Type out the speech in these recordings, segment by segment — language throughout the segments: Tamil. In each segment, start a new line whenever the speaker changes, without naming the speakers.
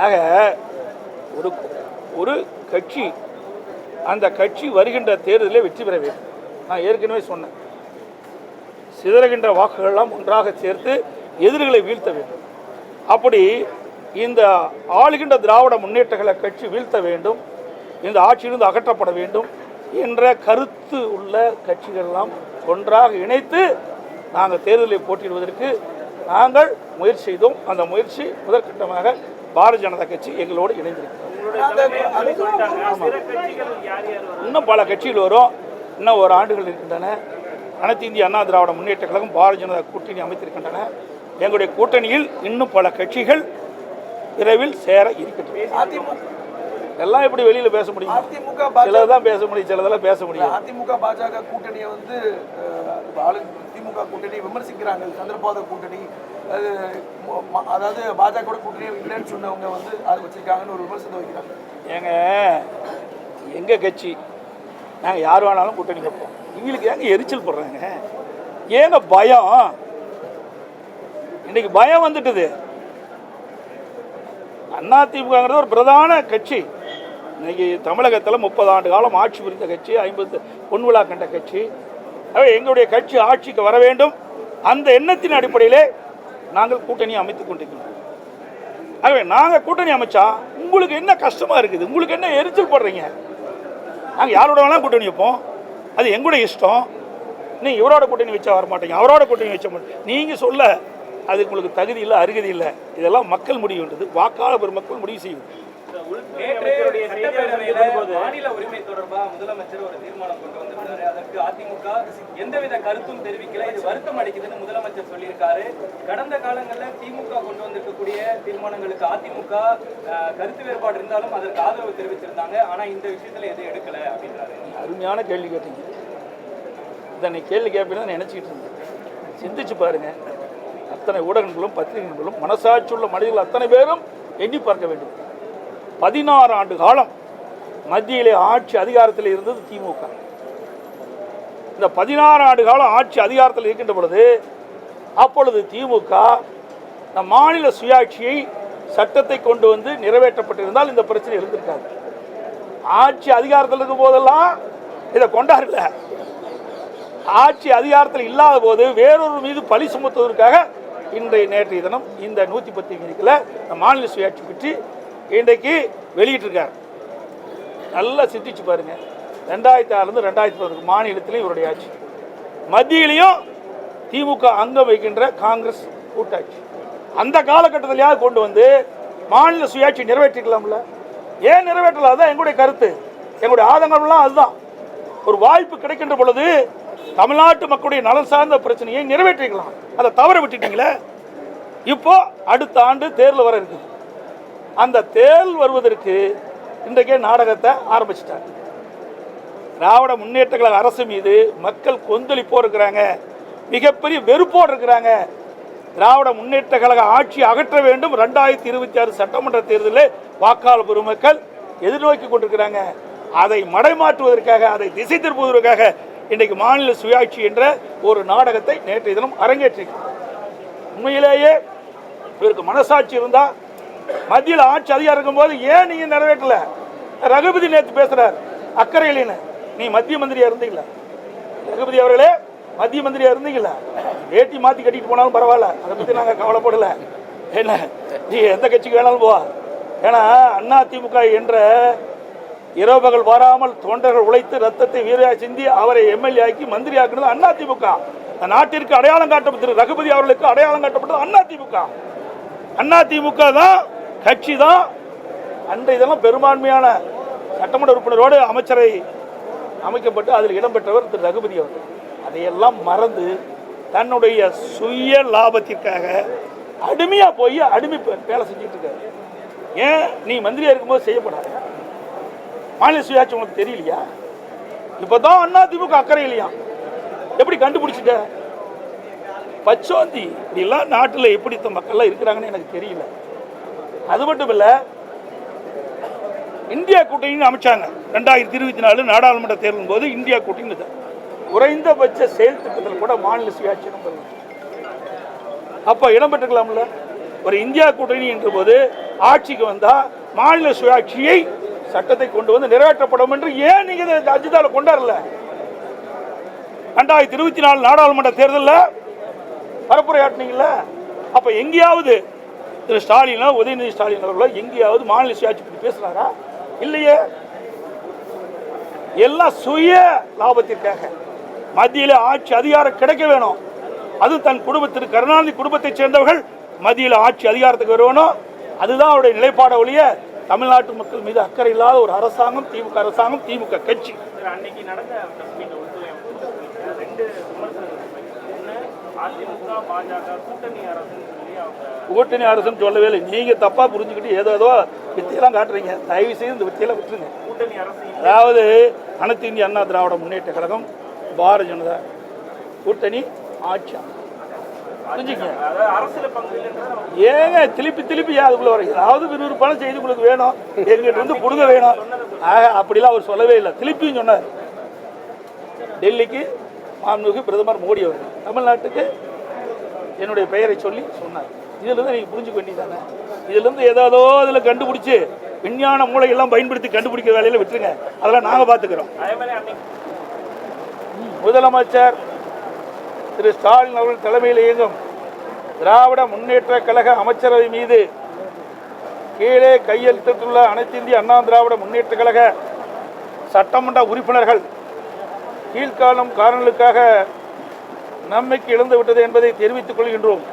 ஆக ஒரு ஒரு கட்சி அந்த கட்சி வருகின்ற தேர்தலில் வெற்றி பெற வேண்டும். நான் ஏற்கனவே சொன்னேன், சிதறுகின்ற வாக்குகளெல்லாம் ஒன்றாக சேர்த்து எதிரிகளை வீழ்த்த வேண்டும். அப்படி இந்த ஆளுகின்ற திராவிட முன்னேற்ற கழக கட்சி வீழ்த்த வேண்டும், இந்த ஆட்சியிலிருந்து அகற்றப்பட வேண்டும் என்ற கருத்து உள்ள கட்சிகளெல்லாம் ஒன்றாக இணைத்து நாங்கள் தேர்தலில் போட்டியிடுவதற்கு நாங்கள் முயற்சி செய்தோம். அந்த முயற்சி முதற்கட்டமாக பாரதிய ஜனதா கட்சி எங்களோடு இணைந்திருக்கிறோம். இன்னும் பல கட்சிகள் வரும், இன்னும் ஒரு ஆண்டுகள் இருக்கின்றன. அனைத்து இந்திய அண்ணா திராவிட முன்னேற்ற கழகம் பாரதிய ஜனதா கூட்டணி அமைத்திருக்கின்றன. எங்களுடைய கூட்டணியில் இன்னும் பல கட்சிகள் விரைவில் சேர இருக்கின்றன. எல்லாம் எப்படி வெளியில பேச முடியும்? சிலதான் பேச முடியும், சிலதெல்லாம் பேச முடியும்.
அதிமுக பாஜக கூட்டணியை வந்து திமுக கூட்டணி விமர்சிக்கிறாங்க. சந்திரபாத கூட்டணி, அதாவது பாஜக கூட்டணி இல்லைன்னு சொன்னவங்க வந்து அதை வச்சிருக்காங்கன்னு ஒரு விமர்சனம் வைக்கிறாங்க.
ஏங்க, எங்க கட்சி நாங்கள் யார் வேணாலும் கூட்டணி வைப்போம். இவங்களுக்கு ஏங்க எரிச்சல் போடுறாங்க? ஏங்க பயம்? இன்னைக்கு பயம் வந்துட்டுது. அதிமுகங்கிறது ஒரு பிரதான கட்சி. இன்னைக்கு தமிழகத்தில் 30 ஆண்டு காலம் ஆட்சி புரிந்த கட்சி, 50 பொன்விழா கண்ட கட்சி. எங்களுடைய கட்சி ஆட்சிக்கு வர வேண்டும், அந்த எண்ணத்தின் அடிப்படையிலே நாங்கள் கூட்டணி அமைத்துக் கொண்டிருக்கிறோம். ஆகவே நாங்கள் கூட்டணி அமைச்சா உங்களுக்கு என்ன கஷ்டமா இருக்குது? உங்களுக்கு என்ன எரிச்சல் போடுறீங்க? நாங்கள் யாரோட வேணாலும் கூட்டணி வைப்போம், அது எங்களுடைய இஷ்டம். நீங்கள் இவரோட கூட்டணி வச்சா வரமாட்டீங்க, அவரோட கூட்டணி வச்ச மாட்டீங்க. நீங்கள் சொல்ல அது உங்களுக்கு தகுதி இல்லை, அருகதி இல்லை. இதெல்லாம் மக்கள் முடிவுன்றது, வாக்காளர் பெருமக்கள் முடிவு செய்யும்.
மாநில உரிமை தொடர்பாக முதலமைச்சர் ஒரு தீர்மானம் கொண்டு வந்திருக்காரு. அதற்கு அதிமுக எந்தவித கருத்தும் தெரிவிக்கல. இது வருத்தம் அளிக்குதுன்னு முதலமைச்சர் சொல்லியிருக்காரு. கடந்த காலங்களில் திமுக கொண்டு வந்திருக்கக்கூடிய தீர்மானங்களுக்கு அதிமுக கருத்து வேறுபாடு இருந்தாலும் அதற்கு ஆதரவு தெரிவிச்சிருந்தாங்க. ஆனா இந்த விஷயத்துல எதுவும் எடுக்கல அப்படின்றாரு.
அருமையான கேள்வி கேட்டீங்க. இதனை கேள்வி கேட்பீங்கன்னு நினைச்சிட்டு இருந்தேன். சிந்திச்சு பாருங்க. அத்தனை ஊடகங்களும் பத்திரிகைகளும் மனசாட்சியுள்ள மனிதர்கள் அத்தனை பேரும் எண்ணி பார்க்க வேண்டும். 16 ஆண்டு காலம் மத்தியிலே ஆட்சி அதிகாரத்தில் இருந்தது திமுக. இந்த 16 ஆண்டு காலம் ஆட்சி அதிகாரத்தில் இருக்கின்ற பொழுது அப்பொழுது திமுக இந்த மாநில சுயாட்சியை சட்டத்தை கொண்டு வந்து நிறைவேற்றப்பட்டிருந்தால் இந்த பிரச்சனை இருந்திருக்காது. ஆட்சி அதிகாரத்தில் இருக்கும் போதெல்லாம் இதை கொண்டாடல. ஆட்சி அதிகாரத்தில் இல்லாத போது வேறொரு மீது பழி சுமத்துவதற்காக நேற்றைய தினம் இந்த 110 மாநில சுயாட்சி பற்றி இன்றைக்கு வெளியிட்டிருக்கார். நல்லா சிந்திச்சு பாருங்க. 2006 2011 மாநிலத்திலையும் இவருடைய ஆட்சி, மத்தியிலையும் திமுக அங்கம் வைக்கின்ற காங்கிரஸ் கூட்டாட்சி. அந்த காலகட்டத்திலேயாவது கொண்டு வந்து மாநில சுயாட்சி நிறைவேற்றிக்கலாம்ல? ஏன் நிறைவேற்றலாம்? அதுதான் எங்களுடைய கருத்து, எங்களுடைய ஆதங்கம்லாம் அதுதான். ஒரு வாய்ப்பு கிடைக்கின்ற பொழுது தமிழ்நாட்டு மக்களுடைய நலன் சார்ந்த பிரச்சனையை நிறைவேற்றிக்கலாம். அதை தவற விட்டுட்டீங்களே. இப்போ அடுத்த ஆண்டு தேர்தல் வர இருக்குது. அந்த தேர்தல் வருவதற்கு இன்றைக்கே நாடகத்தை ஆரம்பிச்சிட்டாங்க. திராவிட முன்னேற்ற கழக அரசு மீது மக்கள் கொந்தளிப்போடு இருக்கிறாங்க, மிகப்பெரிய வெறுப்போடு இருக்கிறாங்க. திராவிட முன்னேற்ற கழக ஆட்சி அகற்ற வேண்டும். 2026 சட்டமன்ற தேர்தலில் வாக்காளர் பெருமக்கள் எதிர்நோக்கி கொண்டிருக்கிறாங்க. அதை மடைமாற்றுவதற்காக, அதை திசை திருப்புவதற்காக இன்றைக்கு மாநில சுயாட்சி என்ற ஒரு நாடகத்தை நேற்றைய தினம் அரங்கேற்றிருக்கிறார். உண்மையிலேயே இவருக்கு மனசாட்சி இருந்தா மத்தியில் ஆட்சி அதிகாரம் இருக்கும்போது ஏன் நீங்க நிறைவேற்றல? ரகுபதி நேற்று பேசுறார் அக்கறையில. நீ மத்திய மந்திரியா இருந்தீங்களா? ரகுபதி அவர்களே மத்திய மந்திரியா இருந்தீங்களா? வேட்டி மாத்தி கட்டிட்டு போனாலும் பரவாயில்ல, அதை பத்தி நாங்க கவலைப்படல. என்ன நீ எந்த கட்சிக்கு வேணாலும் போவா. ஏன்னா அதிமுக என்ற இரவு பகல் வராமல் தொண்டர்கள் உழைத்து ரத்தத்தை வீரையா சிந்தி அவரை எம்எல்ஏ ஆக்கி மந்திரி ஆக்கினது அதிமுக. நாட்டிற்கு அடையாளம் காட்டப்பட்டது, ரகுபதி அவர்களுக்கு அடையாளம் காட்டப்பட்டது அதிமுக. அதிமுக தான் கட்சி தான். அன்றைய இதெல்லாம் பெரும்பான்மையான சட்டமன்ற உறுப்பினரோடு அமைச்சரை அமைக்கப்பட்டு அதில் இடம்பெற்றவர் திரு ரகுபதி அவர்கள். அதையெல்லாம் மறந்து தன்னுடைய சுய லாபத்திற்காக அடிமையா போய் அடிமை வேலை செஞ்சுட்டு இருக்காரு. ஏன் நீ மந்திரியா இருக்கும்போது செய்யப்படாத? மாநில சுயாட்சி உங்களுக்கு தெரியலையா? இப்பதான் அதிமுக அக்கறை இல்லையா? எப்படி கண்டுபிடிச்சிட்ட? பச்சோந்தி இப்படிலாம் நாட்டில் எப்படி மக்கள்லாம் இருக்கிறாங்கன்னு எனக்கு தெரியல. அது மட்டும் இல்லை, இந்தியா கூட்டணின்னு அமைச்சாங்க 2024 நாடாளுமன்ற தேர்தலின் போது. இந்தியா கூட்டணி குறைந்தபட்ச செயல் திட்டத்தில் கூட மாநில சுயாட்சி அப்போ இடம்பெற்றுக்கலாம்ல. ஒரு இந்தியா கூட்டணி என்ற போது ஆட்சிக்கு வந்தால் மாநில சுயாட்சியை சட்டத்தை கொண்டு வந்து நிறைவேற்றப்படும் என்று ஏன் நீங்கள் இதை அஜிதாவில் கொண்டாடல? 2024 நாடாளுமன்ற தேர்தலில் பரப்புரையாட்டினீங்கல்ல. அப்போ எங்கேயாவது திரு ஸ்டாலினோ உதயநிதி ஸ்டாலின் அவர்களோ எங்கேயாவது மாநில சுயாட்சி பற்றி பேசுகிறாரா? இல்லையே. எல்லாம் சுய லாபத்திற்காக. மத்தியில் ஆட்சி அதிகாரம் கிடைக்க வேணும். அது தன் குடும்பத்திற்கு கருணாநிதி குடும்பத்தைச் சேர்ந்தவர்கள் மத்தியில் ஆட்சி அதிகாரத்துக்கு வரணும். அதுதான் அவருடைய நிலைப்பாட ஒழிய தமிழ்நாட்டு மக்கள் மீது அக்கறை இல்லாத ஒரு அரசாங்கம் திமுக அரசாங்கம், திமுக கட்சி.
அன்னைக்கு நடந்த அதிமுக பாஜக கூட்டணி அரசுன்னு சொல்லி அவங்க
கூட்டணி அரசுன்னு சொல்லவே இல்லை. நீங்க தப்பா புரிஞ்சுக்கிட்டு ஏதோ வித்தியெல்லாம் காட்டுறீங்க. தயவு செய்து இந்த வித்தியெல்லாம் விட்டுருங்க.
கூட்டணி அரசு
அதாவது அனைத்து இந்திய அண்ணா திராவிட முன்னேற்ற கழகம், பாரதிய ஜனதா கூட்டணி ஆட்சி. புரிஞ்சுக்கங்க.
அரசுல பங்கு
ஏங்க திருப்பி அதுக்குள்ள வர ஏதாவது விறுவிறுப்பான செய்தி உங்களுக்கு வேணும், எங்கிட்ட இருந்து கொடுக்க வேணும். அப்படிலாம் அவர் சொல்லவே இல்லை. திருப்பியும் சொன்னார். டெல்லிக்கு மாண்புமிகு பிரதமர் மோடி அவர்கள் தமிழ்நாட்டுக்கு என்னுடைய பெயரை சொல்லி சொன்னார். இதிலிருந்து நீங்கள் புரிஞ்சுக்க வேண்டியதானே. இதிலிருந்து ஏதாவது அதில் கண்டுபிடிச்சி விஞ்ஞான மூளையெல்லாம் பயன்படுத்தி கண்டுபிடிக்கிற வேலையில் விட்டுருங்க. அதெல்லாம் நாங்கள் பார்த்துக்கிறோம். முதலமைச்சர் திரு ஸ்டாலின் அவர்கள் தலைமையில் இயங்கும் திராவிட முன்னேற்ற கழக அமைச்சரவை மீது கீழே கையெழுத்திட்டுள்ள அனைத்து இந்திய அண்ணா திராவிட முன்னேற்ற கழக சட்டமன்ற உறுப்பினர்கள் கீழ்காணும் காரணங்களுக்காக நம்பிக்கை இழந்து விட்டது என்பதை தெரிவித்துக் கொள்கின்றோம்.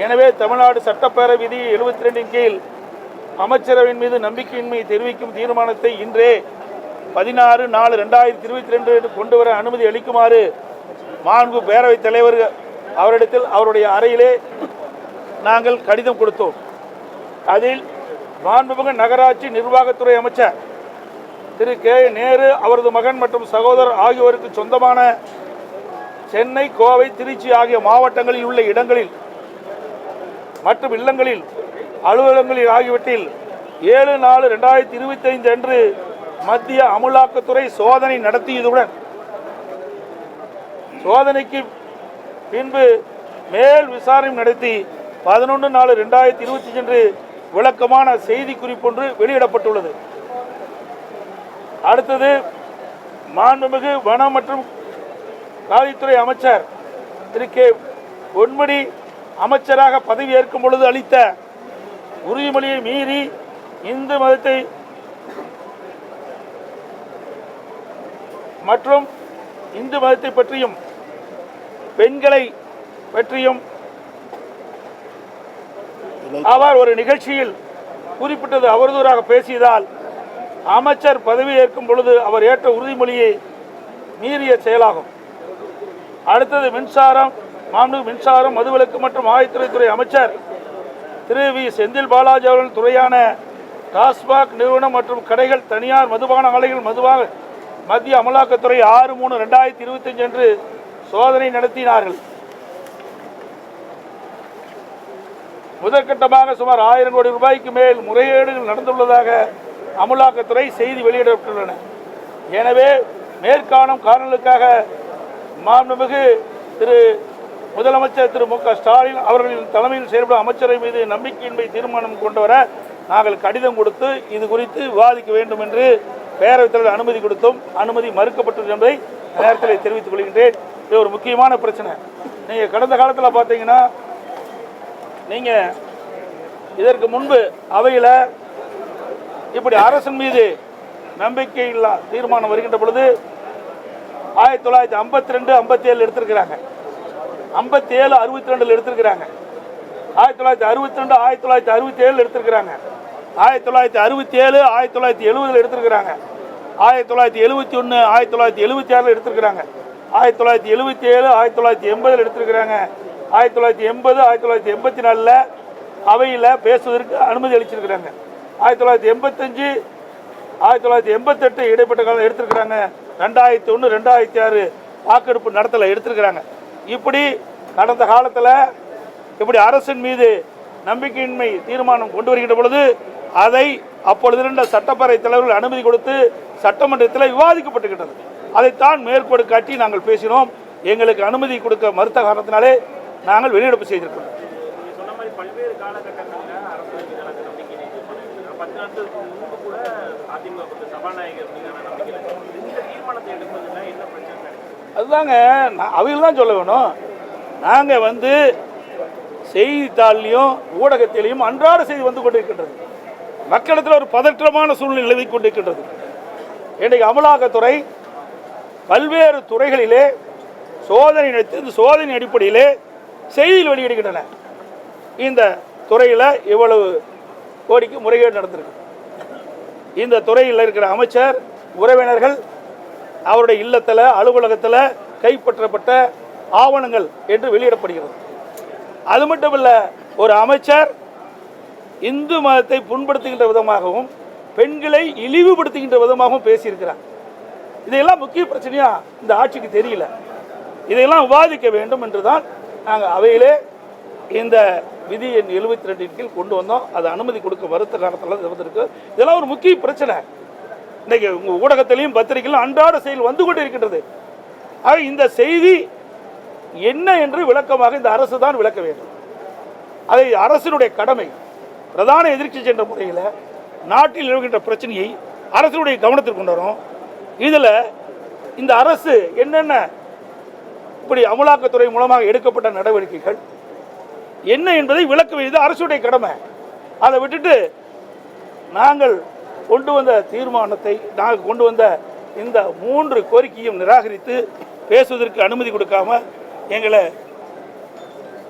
எனவே தமிழ்நாடு சட்டப்பேரவை விதி 72 கீழ் அமைச்சரவையின் மீது நம்பிக்கையின்மை தெரிவிக்கும் தீர்மானத்தை இன்றே 16/4/2022 கொண்டு வர அனுமதி அளிக்குமாறு மாண்பு பேரவைத் தலைவர் அவரிடத்தில் அவருடைய அறையிலே நாங்கள் கடிதம் கொடுத்தோம். அதில் மாண்புமிகு நகராட்சி நிர்வாகத்துறை அமைச்சர் திரு கே நேரு, அவரது மகன் மற்றும் சகோதரர் ஆகியோருக்கு சொந்தமான சென்னை, கோவை, திருச்சி ஆகிய மாவட்டங்களில் உள்ள இடங்களில் மற்றும் இல்லங்களில், அலுவலகங்களில் ஆகியவற்றில் 7/4/2025 அன்று மத்திய அமலாக்கத்துறை சோதனை நடத்தியதுடன் சோதனைக்கு பின்பு மேல் விசாரணை நடத்தி 11/4/2025 அன்று விளக்கமான செய்தி குறிப்பொன்று வெளியிடப்பட்டுள்ளது. அடுத்தது, மாண்புமிகு வனம் மற்றும் காவல்துறை அமைச்சர் திரு கே பொன்முடி அமைச்சராக பதவி ஏற்கும் பொழுது அளித்த உறுதிமொழியை மீறி இந்து மதத்தை மற்றும் இந்து மதத்தை பற்றியும் பெண்களை பற்றியும் அவர் ஒரு நிகழ்ச்சியில் குறிப்பிட்டது அவதூறாக பேசியதால் அமைச்சர் பதவி ஏற்கும் பொழுது அவர் ஏற்ற உறுதிமொழியை மீறிய செயலாகும். அடுத்தது, மின்சாரம், மதுவிலக்கு மற்றும் ஆயத்துறை அமைச்சர் திரு வி செந்தில் பாலாஜி அவர்கள் துறையான டாஸ்மாக் நிறுவனம் மற்றும் கடைகள், தனியார் மதுபான ஆலைகள் மதுவாக மத்திய அமலாக்கத்துறை 6/3/2025 அன்று சோதனை நடத்தினார்கள். முதற்கட்டமாக சுமார் 1000 கோடி ரூபாய்க்கு மேல் முறைகேடுகள் நடந்துள்ளதாக அமலாக்கத்துறை செய்தி வெளியிடப்பட்டுள்ளன. எனவே மேற்காணும் காரணங்களுக்காக மாண்புமிகு திரு முதலமைச்சர் திரு மு க ஸ்டாலின் அவர்களின் தலைமையில் செயல்படும் அமைச்சரை மீது நம்பிக்கையின்மை தீர்மானம் கொண்டு வர நாங்கள் கடிதம் கொடுத்து இது குறித்து விவாதிக்க வேண்டும் என்று பேரவைத் தலைவர் அனுமதி கொடுத்தோம். அனுமதி மறுக்கப்பட்டது என்பதை நேரத்தில் தெரிவித்துக் கொள்கின்றேன். இது ஒரு முக்கியமான பிரச்சனை. நீங்கள் கடந்த காலத்தில் பார்த்தீங்கன்னா, நீங்கள் இதற்கு முன்பு அவையில் இப்படி அரசின் மீது நம்பிக்கை இல்லா தீர்மானம் வருகின்ற பொழுது 1952, 57 எடுத்திருக்கிறாங்க, 57, 62 எடுத்திருக்கிறாங்க, 1962, 1967 எடுத்திருக்கிறாங்க, 1967, 1970 எடுத்திருக்கிறாங்க, 1971, 1976 எடுத்திருக்கிறாங்க, 1977, 1980 எடுத்திருக்கிறாங்க, 1980, 1984 அவையில் பேசுவதற்கு அனுமதி அளிச்சிருக்கிறாங்க, 1985, 1988 இடைப்பட்ட காலம் எடுத்திருக்கிறாங்க, 2001, 2006 வாக்கெடுப்பு நடத்தலை எடுத்திருக்கிறாங்க. இப்படி கடந்த காலத்தில் இப்படி அரசின் மீது நம்பிக்கையின்மை தீர்மானம் கொண்டு வருகின்ற பொழுது அதை அப்பொழுது இருந்த சட்டப்பேரவை தலைவர்கள் அனுமதி கொடுத்து சட்டமன்றத்தில் விவாதிக்கப்பட்டுகின்றது. அதைத்தான் மேற்கோடு காட்டி நாங்கள் பேசினோம். எங்களுக்கு அனுமதி கொடுக்க மறுத்த காரணத்தினாலே நாங்கள் வெளிநடப்பு செய்திருக்கிறோம்.
10 நாட்களுக்கு முன்பு கூட அதிமுக சபாநாயகர் மீதான நம்பிக்கையில் இந்த தீர்மானத்தை எடுப்பதில் என்ன பிரச்சனை?
அதுதாங்க அவங்க தான் சொல்ல வேணும். நாங்கள் செய்தித்தாள்லையும் ஊடகத்திலையும் அன்றாட செய்தி வந்து கொண்டிருக்கின்றது. மக்களிடத்தில் ஒரு பதற்றமான சூழ்நிலை நிலவி கொண்டிருக்கின்றது. இன்றைக்கு அமலாக்கத்துறை பல்வேறு துறைகளிலே சோதனை நடத்தி இந்த சோதனை அடிப்படையிலே செய்தியில் வெளியிடுகின்றன. இந்த துறையில் இவ்வளவு கோடிக்கு முறைகேடு நடந்திருக்கு. இந்த துறையில் இருக்கிற அமைச்சர் உறவினர்கள் அவருடைய இல்லத்தில் அலுவலகத்தில் கைப்பற்றப்பட்ட ஆவணங்கள் என்று வெளியிடப்படுகிறது. அது மட்டுமல்ல, ஒரு அமைச்சர் இந்து மதத்தை புண்படுத்துகின்ற விதமாகவும் பெண்களை இழிவுபடுத்துகின்ற விதமாகவும் பேசியிருக்கிறார். இதையெல்லாம் முக்கிய பிரச்சனையா இந்த ஆட்சிக்கு தெரியல. இதையெல்லாம் விவாதிக்க வேண்டும் என்று தான் நாங்கள் அவையிலே இந்த விதி எண் 72 கீழ் கொண்டு வந்தோம். அது அனுமதி கொடுக்க மறுத்த காலத்தில் இருந்திருக்கு. இதெல்லாம் ஒரு முக்கிய பிரச்சனை. இன்றைக்கு உங்கள் ஊடகத்திலையும் பத்திரிகையிலும் அன்றாட செயல் வந்து கொண்டு இருக்கின்றது. ஆக இந்த செய்தி என்ன என்று விளக்கமாக இந்த அரசு தான் விளக்க வேண்டும். அதை அரசினுடைய கடமை. பிரதான எதிர்க்கட்சி என்ற முறையில் நாட்டில் நிலவுகின்ற பிரச்சனையை அரசினுடைய கவனத்திற்கு கொண்டு வரும். இதில் இந்த அரசு என்னென்ன இப்படி அமலாக்கத்துறை மூலமாக எடுக்கப்பட்ட நடவடிக்கைகள் என்ன என்பதை விளக்க வேண்டியது அரசுடைய கடமை. அதை விட்டுட்டு நாங்கள் கொண்டு வந்த தீர்மானத்தை, நாங்கள் கொண்டு வந்த இந்த 3 கோரிக்கையும் நிராகரித்து பேசுவதற்கு அனுமதி கொடுக்காம எங்களை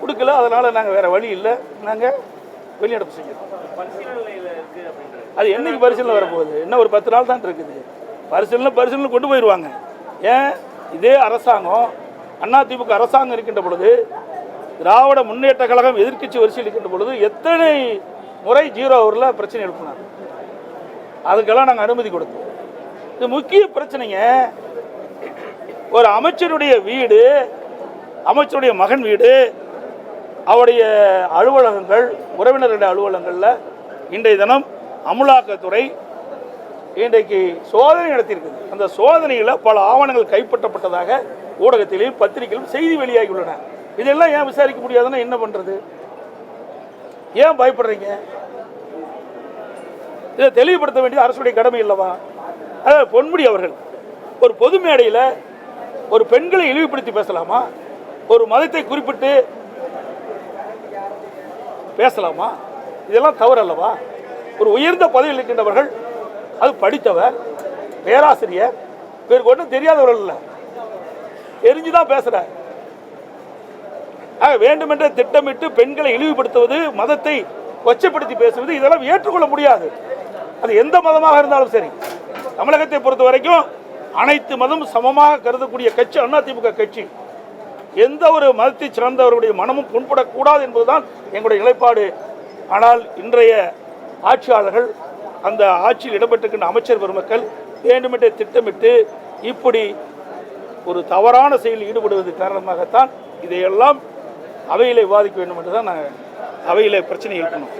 கொடுக்கல. அதனால் நாங்கள் வேறு வழி இல்லை, நாங்கள் வெளிநடப்பு செய்யணும். அது என்னைக்கு பரிசீலனை வரப்போகுது? இன்னும் ஒரு 10 நாள் தான் இருக்குது. பரிசீலனை கொண்டு போயிடுவாங்க. ஏன் இதே அரசாங்கம் அதிமுக அரசாங்கம் இருக்கின்ற பொழுது, திராவிட முன்னேற்ற கழகம் எதிர்க்கட்சி வரிசையில் இருக்கின்ற பொழுது எத்தனை முறை 0 ஹவரில் பிரச்சனை எழுப்பினார். அதுக்கெல்லாம் நாங்கள் அனுமதி கொடுத்தோம். இது முக்கிய பிரச்சனைங்க. ஒரு அமைச்சருடைய வீடு, அமைச்சருடைய மகன் வீடு, அவருடைய அலுவலகங்கள், உறவினர்களுடைய அலுவலகங்களில் இன்றைய தினம் அமலாக்கத்துறை இன்றைக்கு சோதனை நடத்தியிருக்குது. அந்த சோதனையில் பல ஆவணங்கள் கைப்பற்றப்பட்டதாக ஊடகத்திலையும் பத்திரிகையிலும் செய்தி வெளியாகியுள்ளன. இதெல்லாம் ஏன் விசாரிக்க முடியாதுன்னா என்ன பண்ணுறது? ஏன் பயப்படுறீங்க? இதை தெளிவுபடுத்த வேண்டியது அரசுடைய கடமை இல்லவா? அதாவது பொன்முடி அவர்கள் ஒரு பொது மேடையில் ஒரு பெண்களை இழிவுபடுத்தி பேசலாமா? ஒரு மதத்தை குறிப்பிட்டு பேசலாமா? இதெல்லாம் தவறு அல்லவா? ஒரு உயர்ந்த பதவியில் இருக்கின்றவர்கள், அது படித்தவர், பேராசிரியர், பேருக்கு ஒன்றும் தெரியாதவர்கள் இல்லை, தெரிஞ்சுதான் பேசுகிறார். வேண்டுமென்றே திட்டமிட்டு பெண்களை இழிவுபடுத்துவது, மதத்தை கொச்சைப்படுத்தி பேசுவது, இதெல்லாம் ஏற்றுக்கொள்ள முடியாது. அது எந்த மதமாக இருந்தாலும் சரி. தமிழகத்தை பொறுத்த வரைக்கும் அனைத்து மதமும் சமமாக கருதக்கூடிய கட்சி அதிமுக கட்சி. எந்த ஒரு மதத்தை சார்ந்தவர்களுடைய மனமும் புண்படக்கூடாது என்பதுதான் எங்களுடைய நிலைப்பாடு. ஆனால் இன்றைய ஆட்சியாளர்கள், அந்த ஆட்சியில் இடம்பெற்றிருக்கின்ற அமைச்சர் பெருமக்கள் வேண்டுமென்றே திட்டமிட்டு இப்படி ஒரு தவறான செயலில் ஈடுபடுவது காரணமாகத்தான் இதையெல்லாம் அவையிலே விவாதிக்க வேண்டும் என்று தான் நாங்கள் அவையிலே பிரச்சனை எழுப்பணும்.